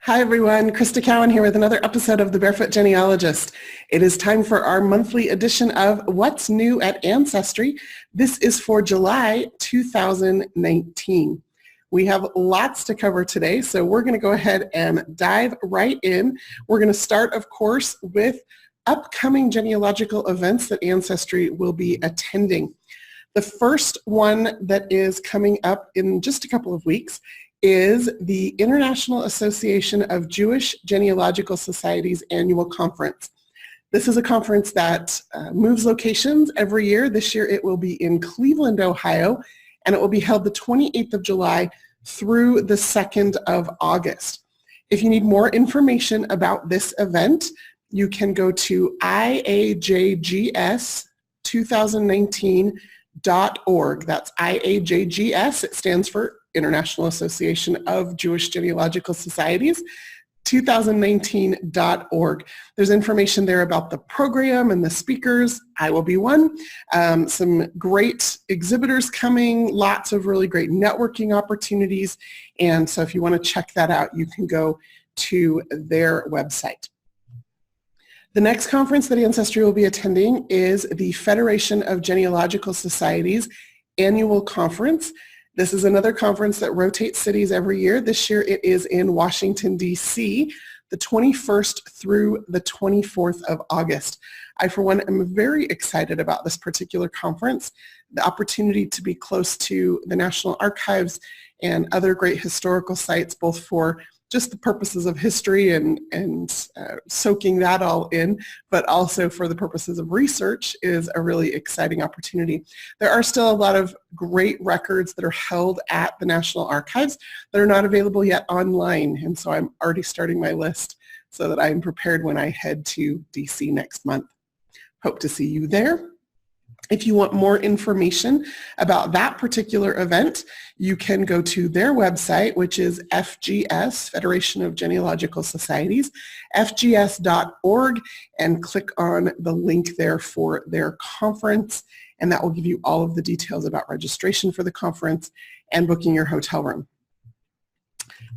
Hi everyone, Krista Cowan here with another episode of The Barefoot Genealogist. It is time for our monthly edition of What's New at Ancestry. This is for July 2019. We have lots to cover today, so we're going to go ahead and dive right in. We're going to start, of course, with upcoming genealogical events that Ancestry will be attending. The first one that is coming up in just a couple of weeks is the International Association of Jewish Genealogical Societies annual conference. This is a conference that moves locations every year. This year it will be in Cleveland, Ohio, and it will be held the 28th of July through the 2nd of August. If you need more information about this event, you can go to iajgs2019.org. That's IAJGS. It stands for International Association of Jewish Genealogical Societies, 2019.org. There's information there about the program and the speakers. I will be one. Some great exhibitors coming, lots of really great networking opportunities. And so if you want to check that out, you can go to their website. The next conference that Ancestry will be attending is the Federation of Genealogical Societies annual conference. This is another conference that rotates cities every year. This year it is in Washington, D.C., the 21st through the 24th of August. I, for one, am very excited about this particular conference. The opportunity to be close to the National Archives and other great historical sites, both for just the purposes of history and soaking that all in, but also for the purposes of research, is a really exciting opportunity. There are still a lot of great records that are held at the National Archives that are not available yet online, and so I'm already starting my list so that I'm prepared when I head to DC next month. Hope to see you there. If you want more information about that particular event, you can go to their website, which is FGS, Federation of Genealogical Societies, fgs.org, and click on the link there for their conference, and that will give you all of the details about registration for the conference and booking your hotel room.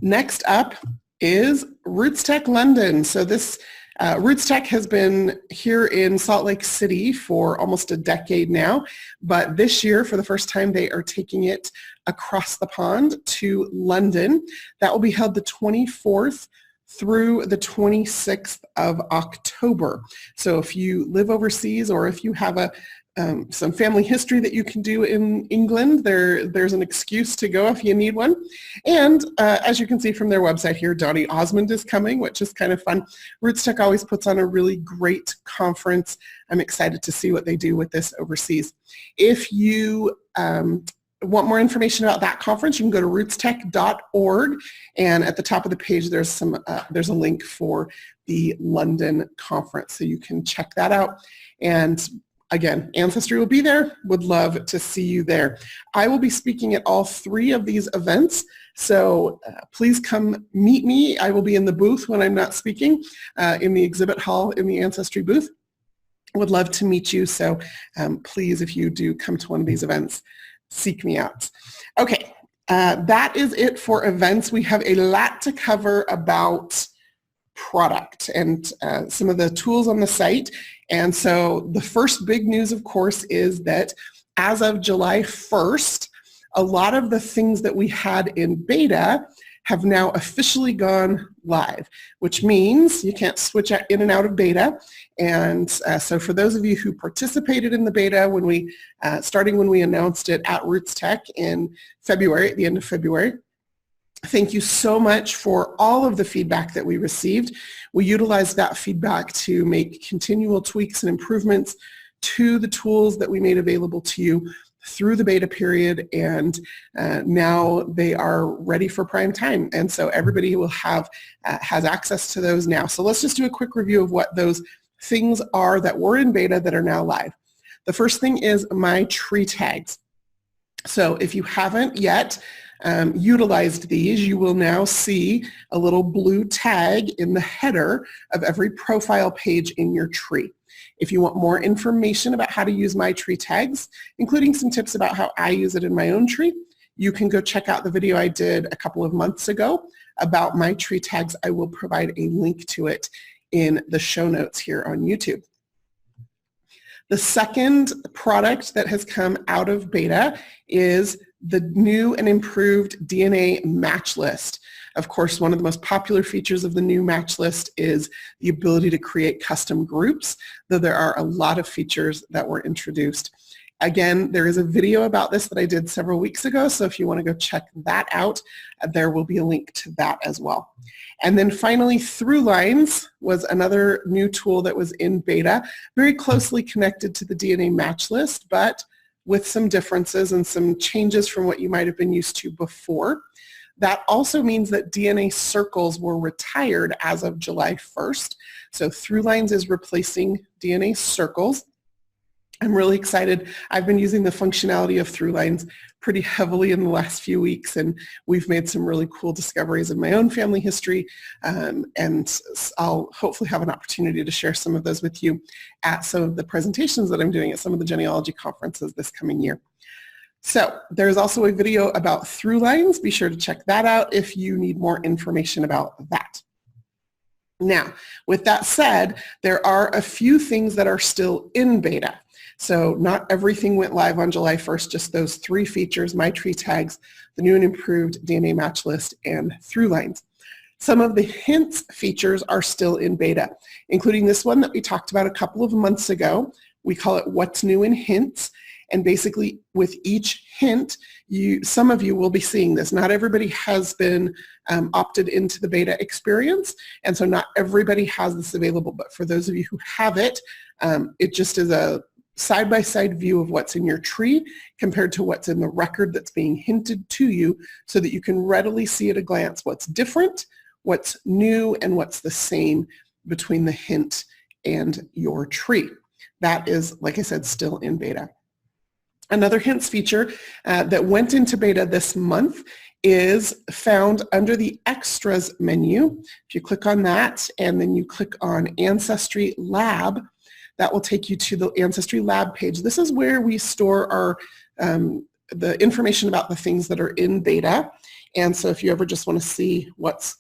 Next up is RootsTech London. So this RootsTech has been here in Salt Lake City for almost a decade now, but this year, for the first time, they are taking it across the pond to London. That will be held the 24th through the 26th of October. So if you live overseas or if you have some family history that you can do in England, there's an excuse to go if you need one. And as you can see from their website here, Donny Osmond is coming, which is kind of fun. RootsTech always puts on a really great conference. I'm excited to see what they do with this overseas. If you want more information about that conference, you can go to rootstech.org, and at the top of the page there's a link for the London conference, so you can check that out. And again, Ancestry will be there. Would love to see you there. I will be speaking at all three of these events, so please come meet me. I will be in the booth when I'm not speaking, in the exhibit hall in the Ancestry booth. Would love to meet you, so please, if you do come to one of these events, seek me out. Okay, that is it for events. We have a lot to cover about product and some of the tools on the site. And so the first big news, of course, is that as of July 1st, a lot of the things that we had in beta have now officially gone live, which means you can't switch in and out of beta. And so for those of you who participated in the beta starting when we announced it at RootsTech in February, at the end of February, thank you so much for all of the feedback that we received. We utilized that feedback to make continual tweaks and improvements to the tools that we made available to you through the beta period, and now they are ready for prime time. And so everybody will has access to those now. So let's just do a quick review of what those things are that were in beta that are now live. The first thing is my tree tags. So if you haven't yet utilized these, you will now see a little blue tag in the header of every profile page in your tree. If you want more information about how to use my tree tags, including some tips about how I use it in my own tree, you can go check out the video I did a couple of months ago about my tree tags. I will provide a link to it in the show notes here on YouTube. The second product that has come out of beta is the new and improved DNA match list. Of course, one of the most popular features of the new match list is the ability to create custom groups, though there are a lot of features that were introduced. Again, there is a video about this that I did several weeks ago, so if you want to go check that out, there will be a link to that as well. And then finally, Throughlines was another new tool that was in beta, very closely connected to the DNA match list, but with some differences and some changes from what you might have been used to before. That also means that DNA circles were retired as of July 1st. So Throughlines is replacing DNA circles. I'm really excited. I've been using the functionality of Throughlines pretty heavily in the last few weeks, and we've made some really cool discoveries in my own family history, and I'll hopefully have an opportunity to share some of those with you at some of the presentations that I'm doing at some of the genealogy conferences this coming year. So there's also a video about Throughlines. Be sure to check that out if you need more information about that. Now, with that said, there are a few things that are still in beta. So not everything went live on July 1st, just those three features, My Tree Tags, the new and improved DNA match list, and Throughlines. Some of the hints features are still in beta, including this one that we talked about a couple of months ago. We call it What's New in Hints. And basically with each hint, some of you will be seeing this. Not everybody has been opted into the beta experience, and so not everybody has this available, but for those of you who have it, it just is a side-by-side view of what's in your tree compared to what's in the record that's being hinted to you, so that you can readily see at a glance what's different, what's new, and what's the same between the hint and your tree. That is, like I said, still in beta. Another hints feature that went into beta this month is found under the Extras menu. If you click on that and then you click on Ancestry Lab, that will take you to the Ancestry Lab page. This is where we store our the information about the things that are in beta. And so if you ever just want to see what's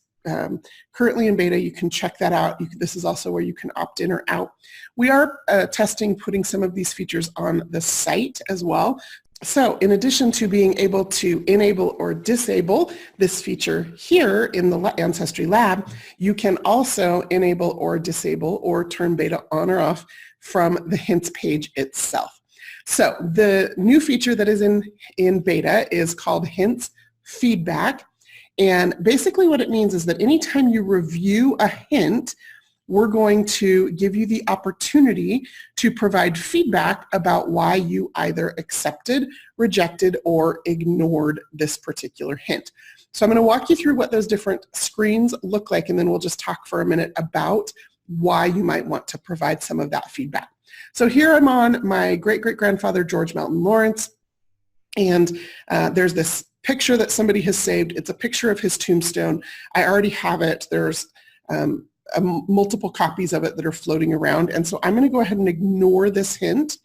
currently in beta, you can check that out. This is also where you can opt in or out. We are testing putting some of these features on the site as well. So in addition to being able to enable or disable this feature here in the Ancestry Lab, you can also enable or disable or turn beta on or off from the hints page itself. So the new feature that is in beta is called Hints Feedback. And basically what it means is that anytime you review a hint, we're going to give you the opportunity to provide feedback about why you either accepted, rejected, or ignored this particular hint. So I'm going to walk you through what those different screens look like, and then we'll just talk for a minute about why you might want to provide some of that feedback. So here I'm on my great-great-grandfather, George Melton Lawrence, and there's this picture that somebody has saved. It's a picture of his tombstone. I already have it. There's multiple copies of it that are floating around, and so I'm going to go ahead and ignore this hint,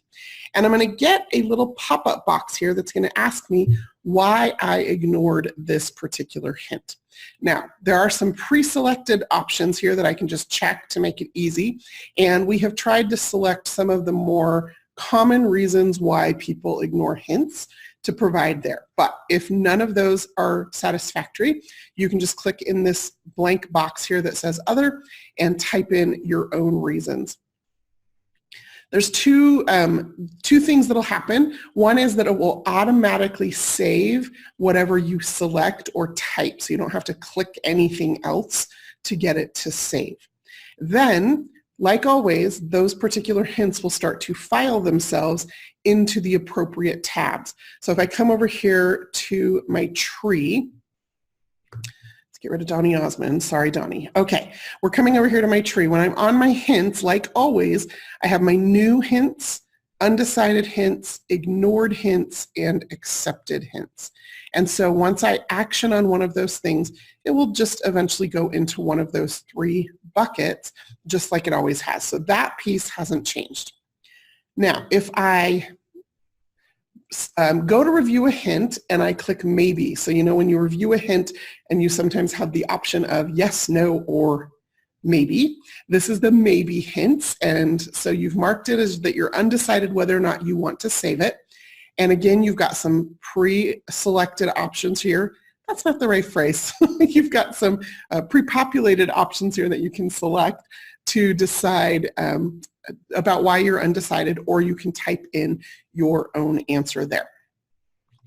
and I'm going to get a little pop-up box here that's going to ask me why I ignored this particular hint. Now, there are some pre-selected options here that I can just check to make it easy, and we have tried to select some of the more common reasons why people ignore hints to provide there. But if none of those are satisfactory, you can just click in this blank box here that says Other and type in your own reasons. There's two things that'll happen. One is that it will automatically save whatever you select or type, so you don't have to click anything else to get it to save. Then, like always, those particular hints will start to file themselves into the appropriate tabs. So if I come over here to my tree, let's get rid of Donnie Osmond. Sorry, Donnie. Okay, we're coming over here to my tree. When I'm on my hints, like always, I have my new hints, undecided hints, ignored hints, and accepted hints. And so once I action on one of those things, it will just eventually go into one of those three buckets, just like it always has. So that piece hasn't changed. Now, if I go to review a hint and I click maybe. So you know when you review a hint and you sometimes have the option of yes, no, or maybe. This is the maybe hints, and so you've marked it as that you're undecided whether or not you want to save it. And again, you've got some pre-selected options here. That's not the right phrase. You've got some pre-populated options here that you can select to decide about why you're undecided, or you can type in your own answer there.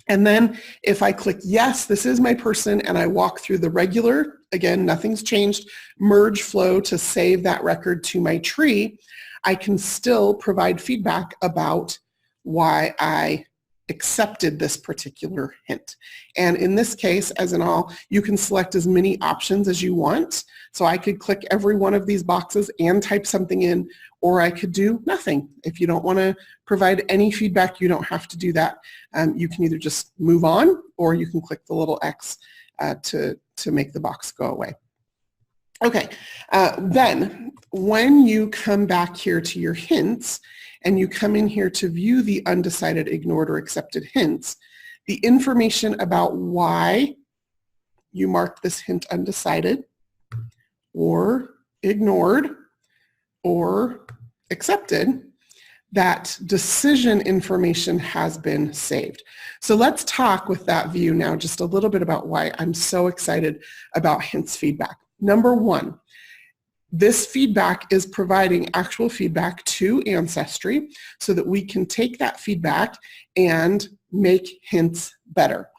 And then if I click yes, this is my person, and I walk through the regular, again, nothing's changed, merge flow to save that record to my tree, I can still provide feedback about why I accepted this particular hint. And in this case, as in all, you can select as many options as you want. So I could click every one of these boxes and type something in, or I could do nothing. If you don't want to provide any feedback, you don't have to do that. You can either just move on, or you can click the little X to make the box go away. Okay, then when you come back here to your hints, and you come in here to view the undecided, ignored, or accepted hints, the information about why you marked this hint undecided, or ignored, or accepted, that decision information has been saved. So let's talk with that view now just a little bit about why I'm so excited about hints feedback. Number one, this feedback is providing actual feedback to Ancestry so that we can take that feedback and make hints better.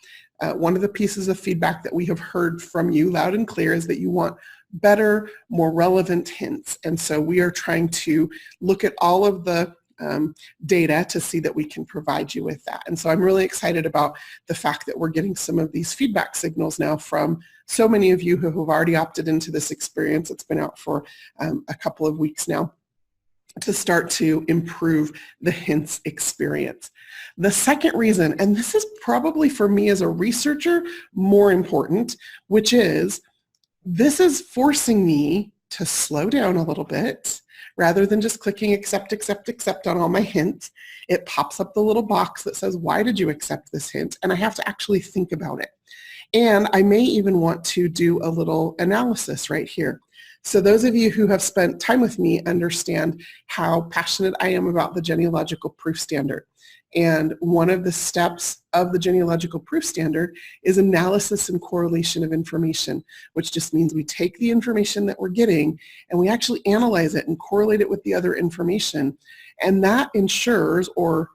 One of the pieces of feedback that we have heard from you loud and clear is that you want better, more relevant hints. And so we are trying to look at all of the data to see that we can provide you with that. And so I'm really excited about the fact that we're getting some of these feedback signals now from so many of you who have already opted into this experience. It's been out for a couple of weeks now to start to improve the hints experience. The second reason, and this is probably for me as a researcher more important, which is this is forcing me to slow down a little bit. Rather than just clicking accept, accept, accept on all my hints, it pops up the little box that says, why did you accept this hint? And I have to actually think about it. And I may even want to do a little analysis right here. So those of you who have spent time with me understand how passionate I am about the genealogical proof standard. And one of the steps of the genealogical proof standard is analysis and correlation of information, which just means we take the information that we're getting and we actually analyze it and correlate it with the other information. And that ensures or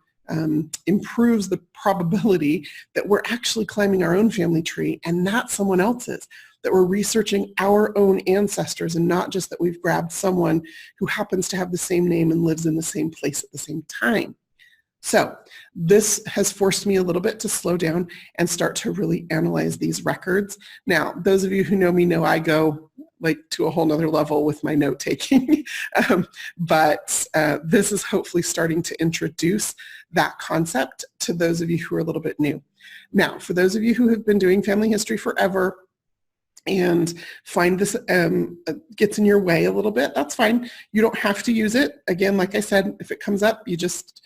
improves the probability that we're actually climbing our own family tree and not someone else's, that we're researching our own ancestors and not just that we've grabbed someone who happens to have the same name and lives in the same place at the same time. So this has forced me a little bit to slow down and start to really analyze these records. Now, those of you who know me know I go like to a whole nother level with my note taking, but this is hopefully starting to introduce that concept to those of you who are a little bit new. Now, for those of you who have been doing family history forever and find this gets in your way a little bit, that's fine. You don't have to use it. Again, like I said, if it comes up, you just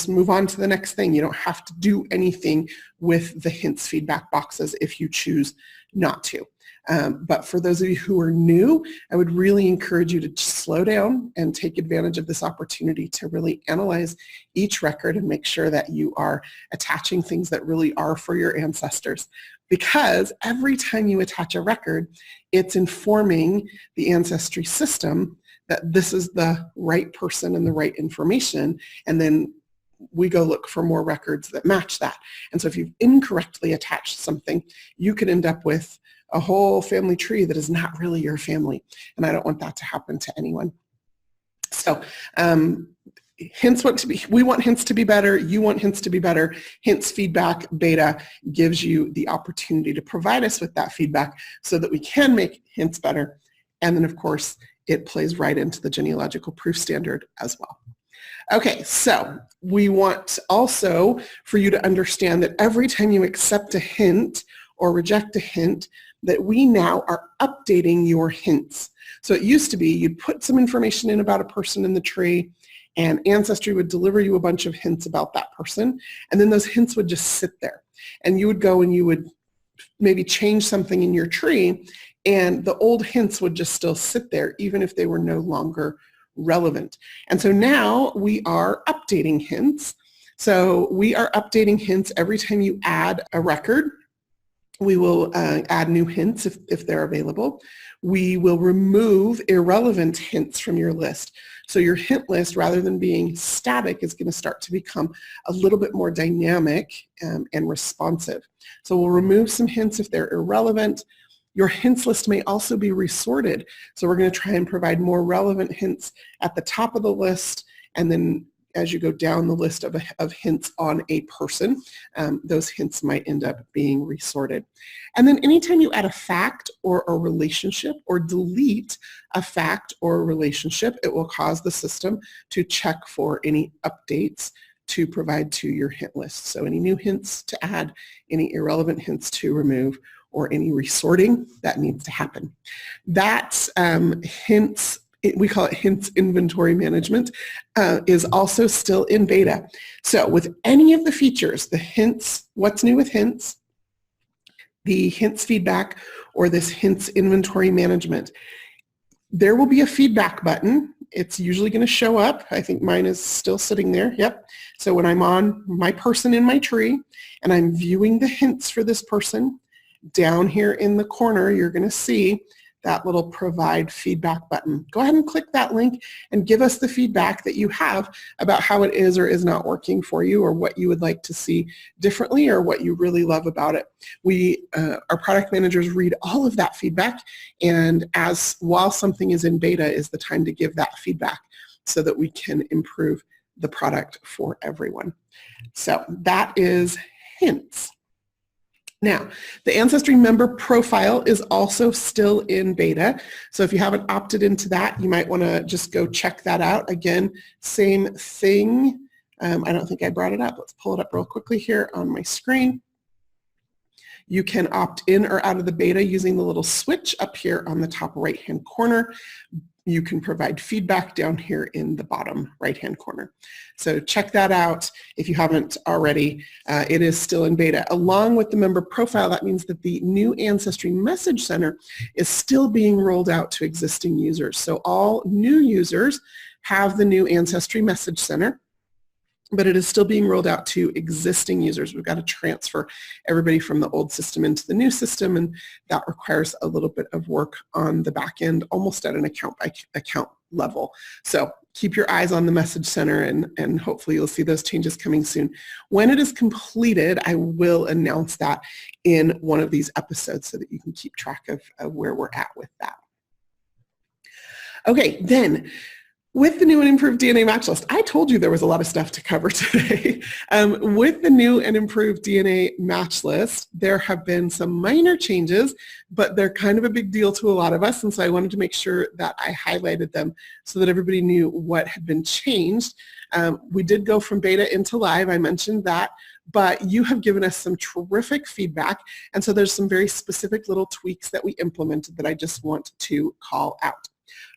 move on to the next thing. You don't have to do anything with the hints feedback boxes if you choose not to. But for those of you who are new, I would really encourage you to just slow down and take advantage of this opportunity to really analyze each record and make sure that you are attaching things that really are for your ancestors. Because every time you attach a record, it's informing the Ancestry system that this is the right person and the right information, and then we go look for more records that match that. And so if you've incorrectly attached something, you could end up with a whole family tree that is not really your family, and I don't want that to happen to anyone. So we want hints to be better, you want hints to be better. Hints feedback beta gives you the opportunity to provide us with that feedback so that we can make hints better. And then of course, it plays right into the genealogical proof standard as well. Okay, so we want also for you to understand that every time you accept a hint or reject a hint, that we now are updating your hints. So it used to be you'd put some information in about a person in the tree and Ancestry would deliver you a bunch of hints about that person, and then those hints would just sit there. And you would go and you would maybe change something in your tree, and the old hints would just still sit there even if they were no longer relevant. And so now we are updating hints. So we are updating hints every time you add a record. We will add new hints if they're available. We will remove irrelevant hints from your list. So your hint list, rather than being static, is going to start to become a little bit more dynamic and responsive. So we'll remove some hints if they're irrelevant. Your hints list may also be resorted. So we're going to try and provide more relevant hints at the top of the list, and then as you go down the list of hints on a person, those hints might end up being resorted. And then anytime you add a fact or a relationship or delete a fact or a relationship, it will cause the system to check for any updates to provide to your hint list. So any new hints to add, any irrelevant hints to remove, or any resorting that needs to happen. That's hints. We call it hints inventory management, is also still in beta. So with any of the features, the hints, what's new with hints, the hints feedback, or this hints inventory management, there will be a feedback button. It's usually going to show up. I think mine is still sitting there. Yep. So when I'm on my person in my tree and I'm viewing the hints for this person, down here in the corner, you're going to see that little provide feedback button. Go ahead and click that link and give us the feedback that you have about how it is or is not working for you, or what you would like to see differently, or what you really love about it. We, our product managers, read all of that feedback, and while something is in beta is the time to give that feedback so that we can improve the product for everyone. So that is hints. Now, the Ancestry member profile is also still in beta, so if you haven't opted into that, you might want to just go check that out. Again, same thing. I don't think I brought it up. Let's pull it up real quickly here on my screen. You can opt in or out of the beta using the little switch up here on the top right-hand corner. You can provide feedback down here in the bottom right-hand corner. So check that out if you haven't already. It is still in beta. Along with the member profile, that means that the new Ancestry Message Center is still being rolled out to existing users. So all new users have the new Ancestry Message Center, but it is still being rolled out to existing users. We've got to transfer everybody from the old system into the new system, and that requires a little bit of work on the back end, almost at an account by account level. So keep your eyes on the Message Center, and hopefully you'll see those changes coming soon. When it is completed, I will announce that in one of these episodes so that you can keep track of where we're at with that. Okay, then, with the new and improved DNA match list, I told you there was a lot of stuff to cover today. With the new and improved DNA match list, there have been some minor changes, but they're kind of a big deal to a lot of us, and so I wanted to make sure that I highlighted them so that everybody knew what had been changed. We did go from beta into live, I mentioned that, but you have given us some terrific feedback, and so there's some very specific little tweaks that we implemented that I just want to call out.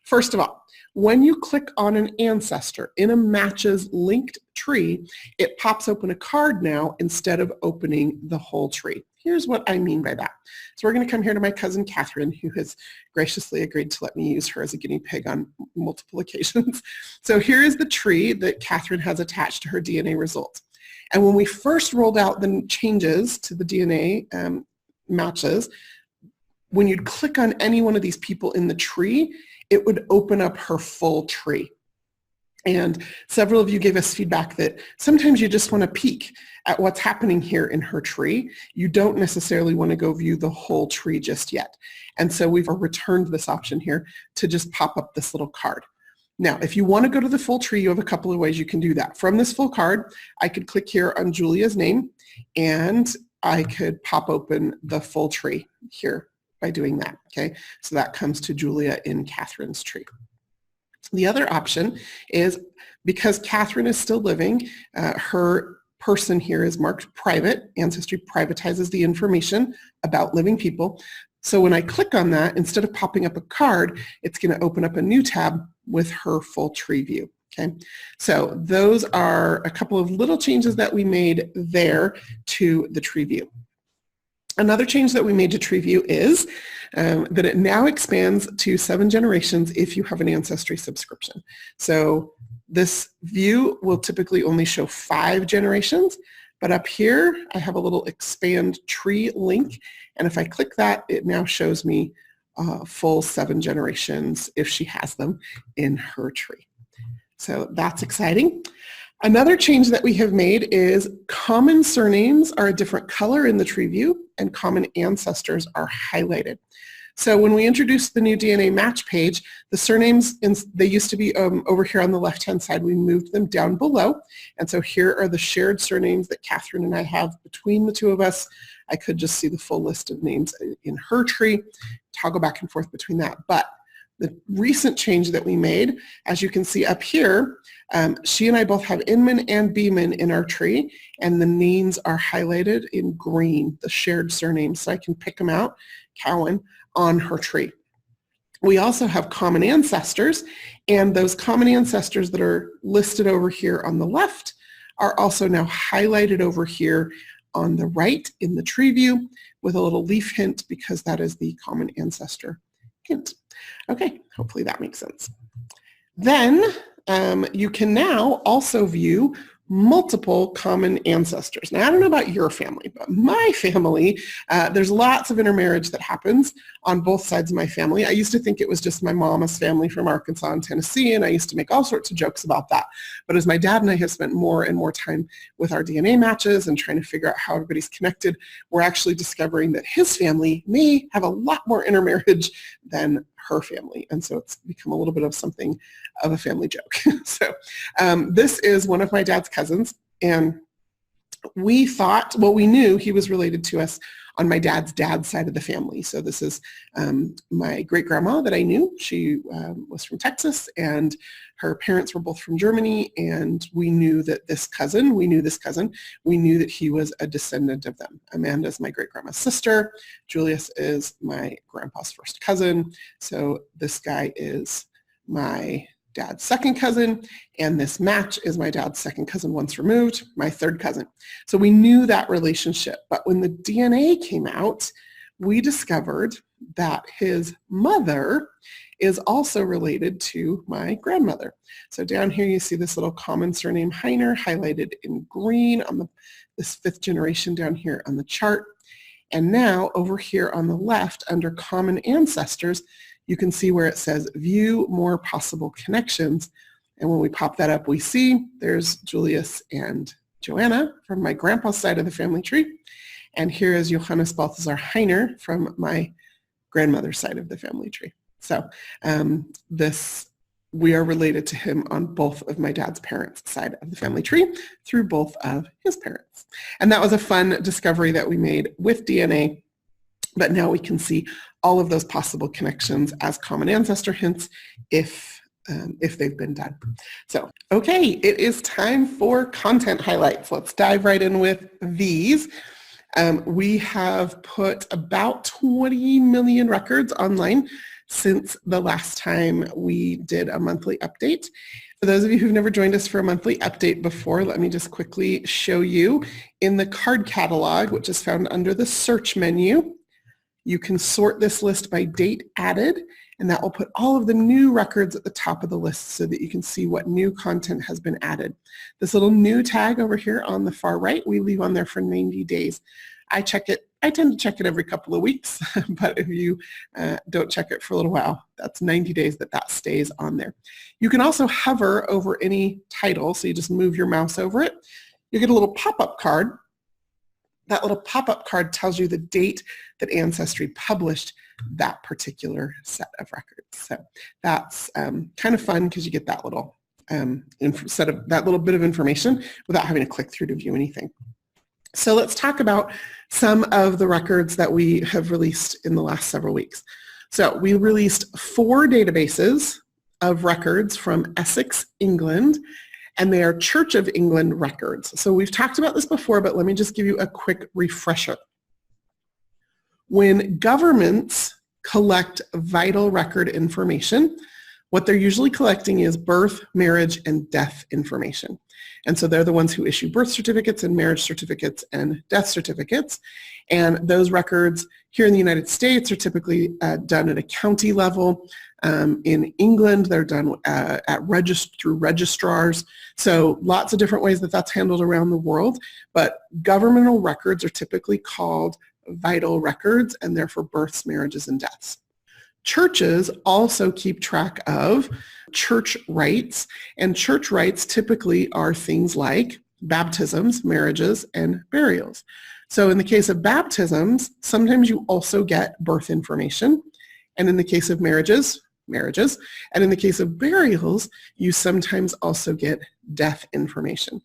First of all, when you click on an ancestor in a matches linked tree, it pops open a card now instead of opening the whole tree. Here's what I mean by that. So we're going to come here to my cousin Catherine, who has graciously agreed to let me use her as a guinea pig on multiple occasions. So here is the tree that Catherine has attached to her DNA results. And when we first rolled out the changes to the DNA matches, when you'd click on any one of these people in the tree, it would open up her full tree. And several of you gave us feedback that sometimes you just want to peek at what's happening here in her tree. You don't necessarily want to go view the whole tree just yet. And so we've returned this option here to just pop up this little card. Now, if you want to go to the full tree, you have a couple of ways you can do that. From this full card, I could click here on Julia's name, and I could pop open the full tree here by doing that, okay? So that comes to Julia in Catherine's tree. The other option is, because Catherine is still living, her person here is marked private. Ancestry privatizes the information about living people. So when I click on that, instead of popping up a card, it's going to open up a new tab with her full tree view. Okay, so those are a couple of little changes that we made there to the tree view. Another change that we made to tree view is that it now expands to 7 generations if you have an Ancestry subscription. So this view will typically only show 5 generations, but up here I have a little expand tree link, and if I click that, it now shows me full 7 generations if she has them in her tree. So that's exciting. Another change that we have made is common surnames are a different color in the tree view and common ancestors are highlighted. So when we introduced the new DNA match page, the surnames, they used to be over here on the left-hand side. We moved them down below. And so here are the shared surnames that Catherine and I have between the two of us. I could just see the full list of names in her tree, toggle back and forth between that. But the recent change that we made, as you can see up here, she and I both have Inman and Beeman in our tree, and the names are highlighted in green, the shared surnames, so I can pick them out, Cowan, on her tree. We also have common ancestors, and those common ancestors that are listed over here on the left are also now highlighted over here on the right in the tree view with a little leaf hint because that is the common ancestor hint. Okay, hopefully that makes sense. Then you can now also view multiple common ancestors. Now, I don't know about your family, but my family, there's lots of intermarriage that happens on both sides of my family. I used to think it was just my mama's family from Arkansas and Tennessee, and I used to make all sorts of jokes about that. But as my dad and I have spent more and more time with our DNA matches and trying to figure out how everybody's connected, we're actually discovering that his family may have a lot more intermarriage than her family. And so it's become a little bit of something of a family joke. So this is one of my dad's cousins, and we thought, well, we knew he was related to us on my dad's side of the family. So this is my great-grandma that I knew. She was from Texas, and her parents were both from Germany, and we knew that this cousin, we knew that he was a descendant of them. Amanda's my great-grandma's sister. Julius is my grandpa's first cousin. So this guy is my dad's second cousin, and this match is my dad's second cousin once removed, my third cousin. So we knew that relationship, but when the DNA came out, we discovered that his mother is also related to my grandmother. So down here you see this little common surname Heiner highlighted in green on this 5th generation down here on the chart. And now over here on the left under common ancestors, you can see where it says view more possible connections. And when we pop that up, we see there's Julius and Joanna from my grandpa's side of the family tree. And here is Johannes Balthasar Heiner from my grandmother's side of the family tree. So we are related to him on both of my dad's parents' side of the family tree through both of his parents. And that was a fun discovery that we made with DNA. But now we can see all of those possible connections as common ancestor hints if they've been done. So, okay, it is time for content highlights. Let's dive right in with these. We have put about 20 million records online since the last time we did a monthly update. For those of you who've never joined us for a monthly update before, let me just quickly show you in the card catalog, which is found under the search menu. You can sort this list by date added, and that will put all of the new records at the top of the list so that you can see what new content has been added. This little new tag over here on the far right, we leave on there for 90 days. I check it. I tend to check it every couple of weeks, but if you don't check it for a little while, that's 90 days that stays on there. You can also hover over any title, so you just move your mouse over it. You get a little pop-up card. That little pop-up card tells you the date that Ancestry published that particular set of records. So that's kind of fun because you get that little that little bit of information without having to click through to view anything. So let's talk about some of the records that we have released in the last several weeks. So we released 4 databases of records from Essex, England, and they are Church of England records. So we've talked about this before, but let me just give you a quick refresher. When governments collect vital record information, What they're usually collecting is birth, marriage, and death information. And so they're the ones who issue birth certificates and marriage certificates and death certificates. And those records here in the United States are typically done at a county level. In England, they're done through registrars. So lots of different ways that that's handled around the world. But governmental records are typically called vital records, and they're for births, marriages, and deaths. Churches also keep track of church rites, and church rites typically are things like baptisms, marriages, and burials. So in the case of baptisms, sometimes you also get birth information, and in the case of marriages, and in the case of burials, you sometimes also get death information.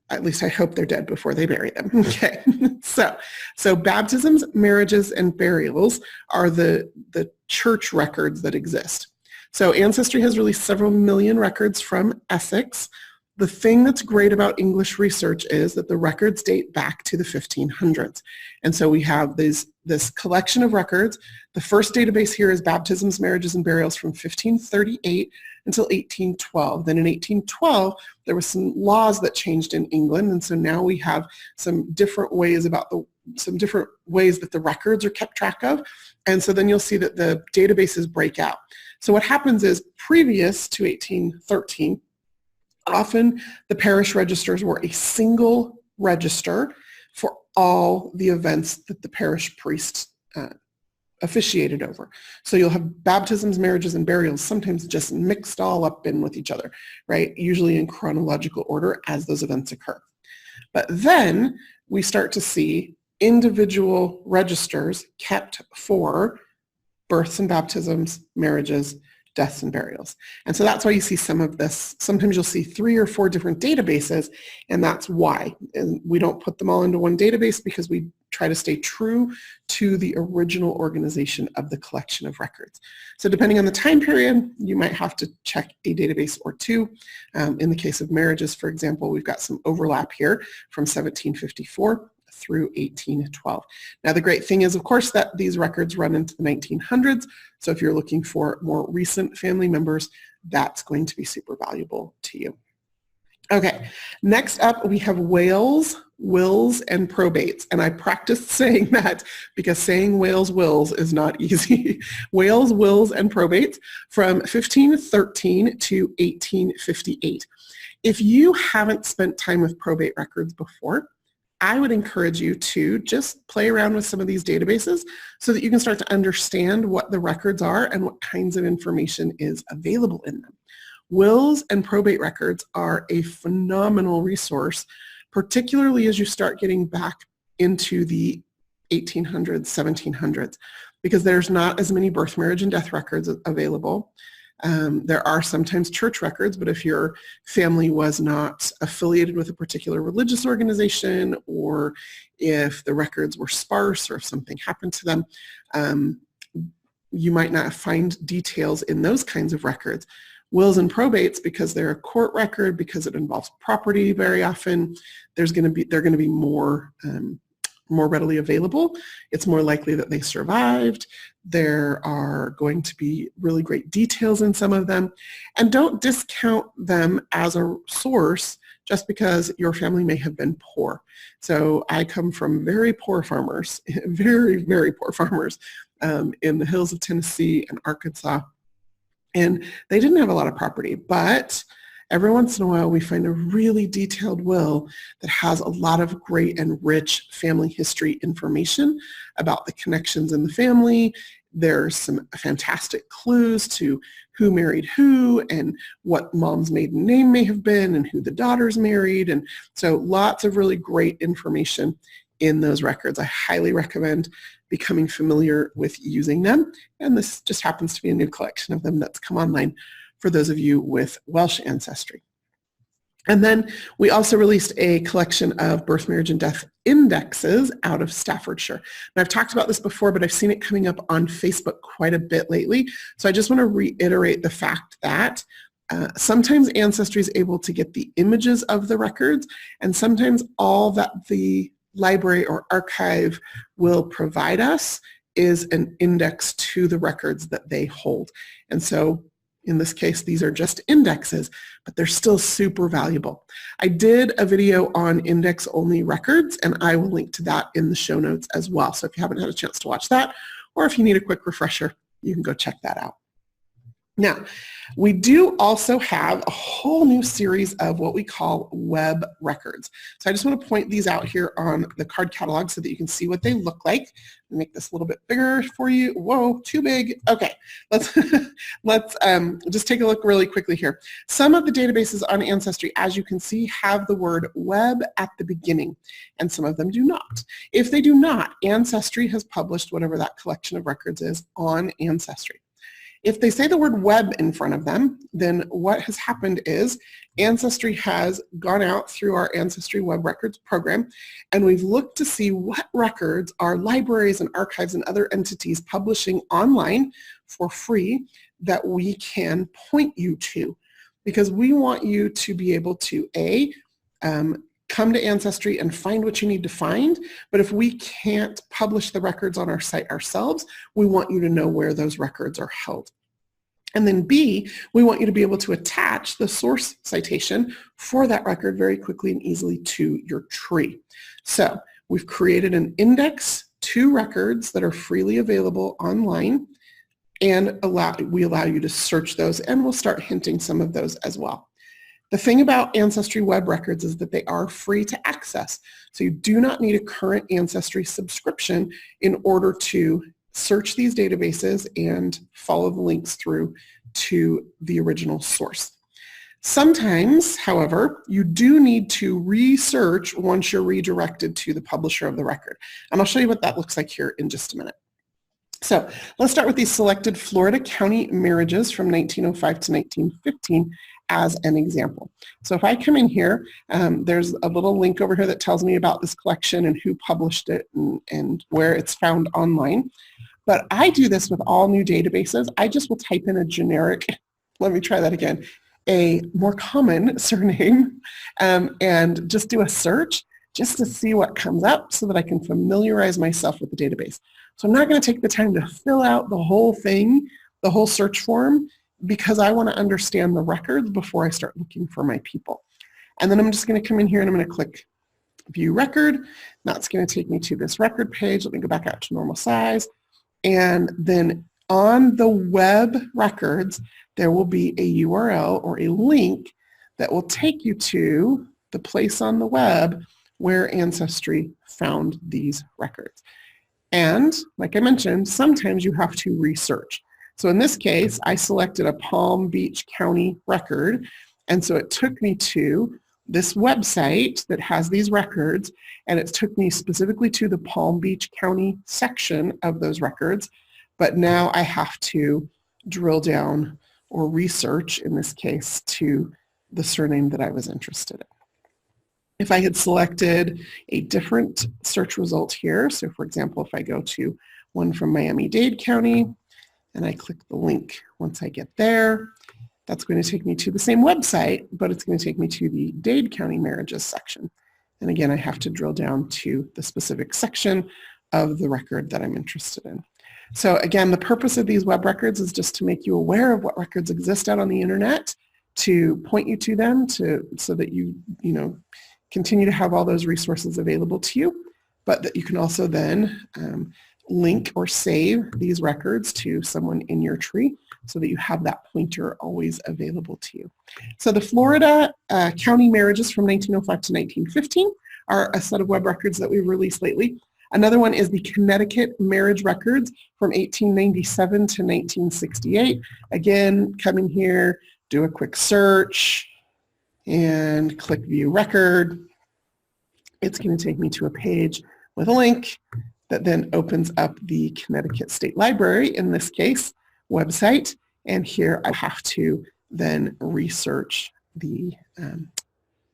At least I hope they're dead before they bury them. Okay, so baptisms, marriages, and burials are the church records that exist. So Ancestry has released several million records from Essex. The thing that's great about English research is that the records date back to the 1500s. And so we have this collection of records. The first database here is baptisms, marriages, and burials from 1538 until 1812. Then in 1812, there were some laws that changed in England, and so now we have some different ways that the records are kept track of. And so then you'll see that the databases break out. So what happens is, previous to 1813, often the parish registers were a single register for all the events that the parish priest officiated over. So you'll have baptisms, marriages, and burials sometimes just mixed all up in with each other, right? Usually in chronological order as those events occur. But then we start to see individual registers kept for births and baptisms, marriages, deaths, and burials. And so that's why you see some of this. Sometimes you'll see 3 or 4 different databases, and that's why. And we don't put them all into one database because we try to stay true to the original organization of the collection of records. So depending on the time period, you might have to check a database or 2. In the case of marriages, for example, we've got some overlap here from 1754 through 1812. Now the great thing is, of course, that these records run into the 1900s, so if you're looking for more recent family members, that's going to be super valuable to you. Okay, next up we have wills, and probates, and I practiced saying that because saying wills is not easy. Wills, and probates from 1513 to 1858. If you haven't spent time with probate records before, I would encourage you to just play around with some of these databases so that you can start to understand what the records are and what kinds of information is available in them. Wills and probate records are a phenomenal resource, particularly as you start getting back into the 1800s, 1700s, because there's not as many birth, marriage, and death records available. There are sometimes church records, but if your family was not affiliated with a particular religious organization, or if the records were sparse, or if something happened to them, you might not find details in those kinds of records. Wills and probates, because they're a court record, because it involves property very often, they're going to be more readily available. It's more likely that they survived. There are going to be really great details in some of them. And don't discount them as a source just because your family may have been poor. So I come from very poor farmers, very, very poor farmers in the hills of Tennessee and Arkansas. And they didn't have a lot of property, but every once in a while we find a really detailed will that has a lot of great and rich family history information about the connections in the family. There's some fantastic clues to who married who and what mom's maiden name may have been and who the daughters married. And so lots of really great information in those records. I highly recommend becoming familiar with using them. And this just happens to be a new collection of them that's come online for those of you with Welsh ancestry. And then we also released a collection of birth, marriage, and death indexes out of Staffordshire. And I've talked about this before, but I've seen it coming up on Facebook quite a bit lately. So I just want to reiterate the fact that sometimes Ancestry is able to get the images of the records, and sometimes all that the library or archive will provide us is an index to the records that they hold. And so In this case, these are just indexes, but they're still super valuable. I did a video on index-only records, and I will link to that in the show notes as well. So if you haven't had a chance to watch that, or if you need a quick refresher, you can go check that out. Now, we do also have a whole new series of what we call web records. So I just want to point these out here on the card catalog so that you can see what they look like. Make this a little bit bigger for you. Whoa, too big. Okay, let's just take a look really quickly here. Some of the databases on Ancestry, as you can see, have the word web at the beginning, and some of them do not. If they do not, Ancestry has published whatever that collection of records is on Ancestry. If they say the word web in front of them, then what has happened is Ancestry has gone out through our Ancestry Web Records program, and we've looked to see what records are libraries and archives and other entities publishing online for free that we can point you to. Because we want you to be able to, come to Ancestry and find what you need to find, but if we can't publish the records on our site ourselves, we want you to know where those records are held. And then B, we want you to be able to attach the source citation for that record very quickly and easily to your tree. So we've created an index to records that are freely available online, and we allow you to search those, and we'll start hinting some of those as well. The thing about Ancestry Web Records is that they are free to access. So you do not need a current Ancestry subscription in order to search these databases and follow the links through to the original source. Sometimes, however, you do need to research once you're redirected to the publisher of the record. And I'll show you what that looks like here in just a minute. So let's start with these selected Florida county marriages from 1905 to 1915 as an example. So if I come in here, there's a little link over here that tells me about this collection and who published it and where it's found online. But I do this with all new databases. I just will type in a generic, let me try that again, a more common surname, and just do a search just to see what comes up so that I can familiarize myself with the database. So I'm not going to take the time to fill out the whole thing, the whole search form, because I want to understand the records before I start looking for my people. And then I'm just going to come in here and I'm going to click View Record. That's going to take me to this record page. Let me go back out to normal size. And then on the web records, there will be a URL or a link that will take you to the place on the web where Ancestry found these records. And like I mentioned, sometimes you have to research. So in this case, I selected a Palm Beach County record, and so it took me to this website that has these records, and it took me specifically to the Palm Beach County section of those records, but now I have to drill down or research, in this case, to the surname that I was interested in. If I had selected a different search result here, so for example, if I go to one from Miami-Dade County, and I click the link once I get there, that's going to take me to the same website, but it's going to take me to the Dade County marriages section. And again, I have to drill down to the specific section of the record that I'm interested in. So again, the purpose of these web records is just to make you aware of what records exist out on the internet, to point you to them, so that you continue to have all those resources available to you, but that you can also then link or save these records to someone in your tree so that you have that pointer always available to you. So the Florida county marriages from 1905 to 1915 are a set of web records that we've released lately. Another one is the Connecticut marriage records from 1897 to 1968. Again, come in here, do a quick search, and click View Record. It's going to take me to a page with a link that then opens up the Connecticut State Library, in this case, website. And here I have to then research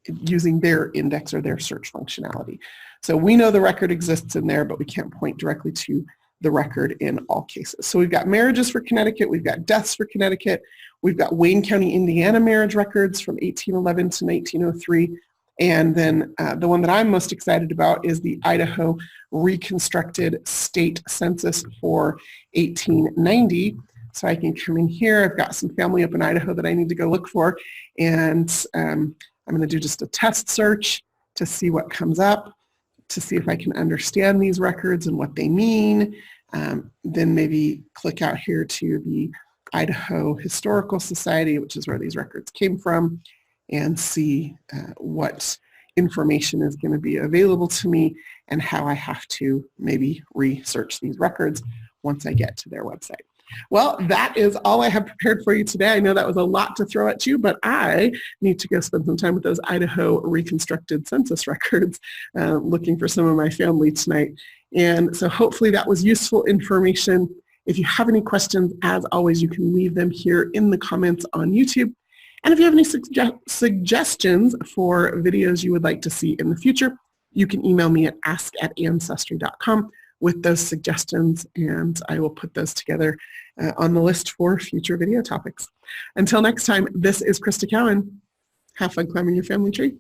using their index or their search functionality. So we know the record exists in there, but we can't point directly to the record in all cases. So we've got marriages for Connecticut, we've got deaths for Connecticut, we've got Wayne County, Indiana marriage records from 1811 to 1903, and then the one that I'm most excited about is the Idaho Reconstructed State Census for 1890, So I can come in here. I've got some family up in Idaho that I need to go look for, and I'm going to do just a test search to see what comes up, to see if I can understand these records and what they mean. Then maybe click out here to the Idaho Historical Society, which is where these records came from, and see what information is going to be available to me and how I have to maybe research these records once I get to their website. Well, that is all I have prepared for you today. I know that was a lot to throw at you, but I need to go spend some time with those Idaho reconstructed census records, looking for some of my family tonight. And so hopefully that was useful information. If you have any questions, as always, you can leave them here in the comments on YouTube. And if you have any suggestions for videos you would like to see in the future, you can email me at ask@ancestry.com with those suggestions, and I will put those together on the list for future video topics. Until next time, this is Krista Cowan. Have fun climbing your family tree.